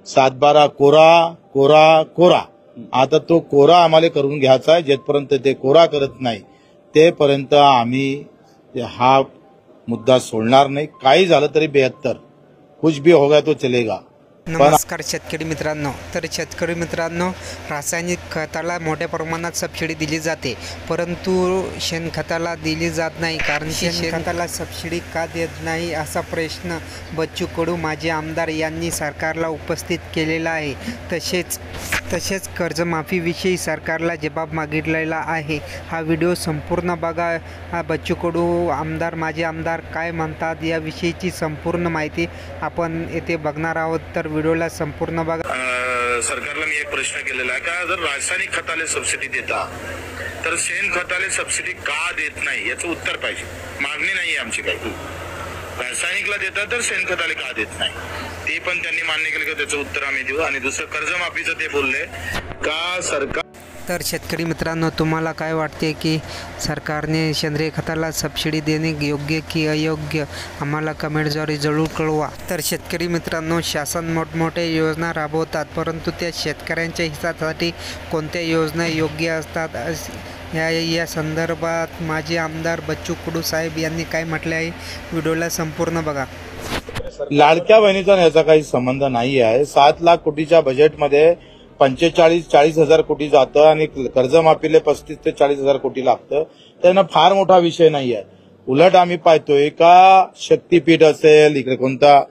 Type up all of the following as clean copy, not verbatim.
7/12 कोरा कोरा कोरा. आता तो कोरा आम्हाला करून घ्यायचा आहे. जेथपर्यंत ते कोरा करत नाही तेपर्यंत आम्ही हा मुद्दा सोडणार नाही. काही झालं तरी 72 कुछ भी होगा तो चलेगा. नमस्कार शेतकरी मित्रांनो. तर शेतकरी मित्रांनो, रासायनिक खताला मोठ्या प्रमाणात सबसिडी दिली जाते, परंतु शेणखताला दिली जात नाही. कारण की शेणखताला सबसिडी का देत नाही असा प्रश्न बच्चू कडू माजी आमदार यांनी सरकारला उपस्थित केलेला आहे. तसेच कर्जमाफीविषयी सरकारला जबाब मागितलेला आहे. हा व्हिडिओ संपूर्ण बघा. बच्चू कडू माजी आमदार काय म्हणतात याविषयीची संपूर्ण माहिती आपण येथे बघणार आहोत. तर व्हिडिओला संपूर्ण बघा. सरकारला मी एक प्रश्न केलेला आहे का, जर रासायनिक खताला सबसिडी देता तर शेण खताला सबसिडी का देत नाही याचं उत्तर पाहिजे. मागणी नाही आमची काही. रासायनिकला देता तर शेण खताला का देत नाही ते पण त्यांनी मान्य केलं की त्याचं उत्तर आम्ही देऊ. आणि दुसरं कर्जमाफीचं ते बोलले का सरकार. तर शेतकरी मित्रांनो, तुम्हाला काय वाटते की सरकारने सेंद्रिय खताला सबसिडी देणे योग्य की अयोग्य? आम्हाला कमेंटद्वारे जरूर कळवा. तर शेतकरी मित्रांनो, शासन मोठमोठ्या योजना राबवतात, परंतु त्या शेतकऱ्यांच्या हितासाठी कोणत्या योजना योग्य असतात या संदर्भात माजी आमदार बच्चू कडू साहेब यांनी काय म्हटले आहे, व्हिडिओला संपूर्ण बघा. लाडक्या बहिणीचा याचा काही संबंध नाही आहे. 7 लाख कोटीच्या बजेटमध्ये 45-40 हजार कोटी जातं आणि कर्जमाफीले 35 ते 40 हजार कोटी लागतं. त्यांना फार मोठा विषय नाही आहे. उलट आम्ही पाहतोय का शक्तीपीठ असेल, इकडे कोणता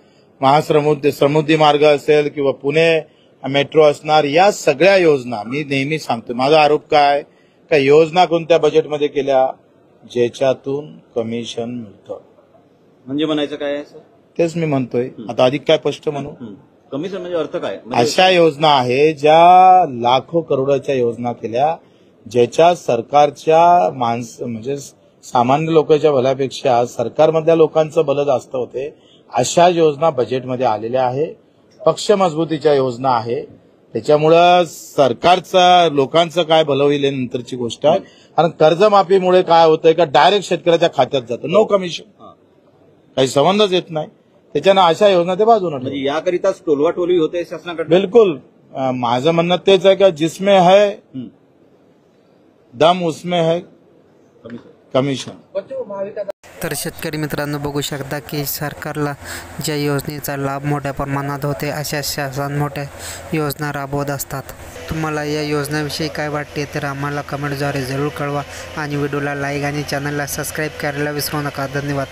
समुद्री मार्ग असेल किंवा पुणे मेट्रो असणार, या सगळ्या योजना मी नेहमी सांगतो. माझा आरोप काय का योजना कोणत्या बजेटमध्ये केल्या ज्याच्यातून कमिशन मिळतं. म्हणजे म्हणायचं काय आहे सर? तेच मी म्हणतोय. आता अधिक काय स्पष्ट म्हणू. कमिशन म्हणजे अर्थ काय? अशा योजना आहे ज्या लाखो करोडाच्या योजना केल्या, ज्याच्या सरकारच्या म्हणजे सामान्य लोकांच्या भल्यापेक्षा सरकारमधल्या लोकांचं भलं जास्त होते. अशा योजना बजेटमध्ये आलेल्या आहे. पक्ष मजबूतीच्या योजना आहे. त्याच्यामुळं सरकारचं लोकांचं काय भलं होईल नंतरची गोष्ट आहे. कारण कर्जमाफीमुळे काय होतंय का डायरेक्ट शेतकऱ्याच्या खात्यात जातं, नो कमिशन, काही संबंधच येत नाही. त्याच्यानं अशा योजना ते बाजूने. म्हणजे याकरिता टोलवाटोलवी होते शासनाकडे. बिलकुल. माझं म्हणणं तेच आहे का जिसमें है दम उसमें है कमिशन. तर शेतकरी मित्रांनो, बघू शकता की सरकारला ज्या योजनेचा लाभ मोठ्या प्रमाणात होते अशा शासन मोठ्या योजना राबवत असतात. तुम्हाला या योजनेविषयी काय वाटते तर आम्हाला कमेंटद्वारे जरूर कळवा आणि व्हिडिओला लाईक आणि चॅनलला सबस्क्राईब करायला विसरू नका. धन्यवाद.